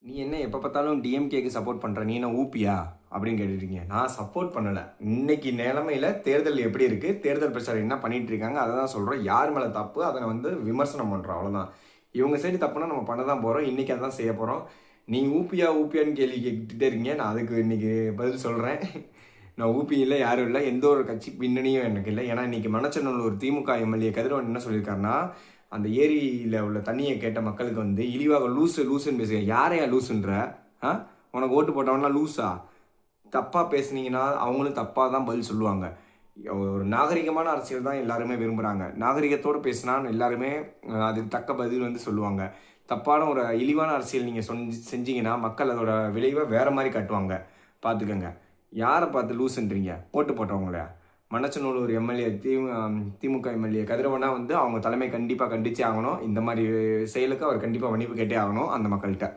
நீ என்ன எப்போ பார்த்தாலும் டிஎம்கேக்கு சப்போர்ட் பண்ணுற, நீ என்ன ஊப்பியா அப்படின்னு கேட்டுட்டீங்க. நான் சப்போர்ட் பண்ணலை. இன்னைக்கு நிலைமையில் தேர்தல் எப்படி இருக்குது, தேர்தல் பிரச்சாரம் என்ன பண்ணிட்டு இருக்காங்க, அதை தான் சொல்கிறோம். யார் மேலே தப்பு அதை வந்து விமர்சனம் பண்ணுறோம், அவ்வளோதான். இவங்க சைடு தப்புனா நம்ம பண்ண தான் போகிறோம். இன்றைக்கி அதான் செய்ய போகிறோம். நீ ஊப்பியான்னு கேள்வி கேட்டுகிட்டே இருக்கீங்க. நான் அதுக்கு இன்றைக்கி பதில் சொல்கிறேன். நான் ஊபி இல்லை, யாரும் இல்லை, எந்த ஒரு கட்சி பின்னணியும் எனக்கு இல்லை. ஏன்னா இன்றைக்கி மணச்சநல்லூர் திமுக எம்எல்ஏ கதிரவன் என்ன சொல்லியிருக்காருன்னா, அந்த ஏரியில் உள்ள தண்ணியை கேட்ட மக்களுக்கு வந்து இழிவாக லூசுன்னு பேசுங்க. யாரையா லூசுன்ற? உனக்கு ஓட்டு போட்டவனா லூஸா? தப்பாக பேசுனீங்கன்னா அவங்களும் தப்பாக தான் பதில் சொல்லுவாங்க. ஒரு நாகரிகமான அரசியல் தான் எல்லாருமே விரும்புகிறாங்க. நாகரிகத்தோடு பேசினா எல்லாருமே அதுக்கு தக்க பதில் வந்து சொல்லுவாங்க. தப்பான ஒரு இழிவான அரசியல் நீங்கள் செஞ்சீங்கன்னா மக்கள் அதோட விளைவை வேறு மாதிரி காட்டுவாங்க. பார்த்துக்கோங்க. யாரை பார்த்து லூசுன்றீங்க? ஓட்டு போட்டவங்கள. மணச்சநல்லூர் எம்எல்ஏ திமுக எம்எல்ஏ கதிரவனா வந்து அவங்க தலைமை கண்டிப்பாக கண்டிச்சே ஆகணும். இந்த மாதிரி செயலுக்கு அவர் கண்டிப்பாக மன்னிப்பு கேட்டே ஆகணும் அந்த மக்கள்கிட்ட.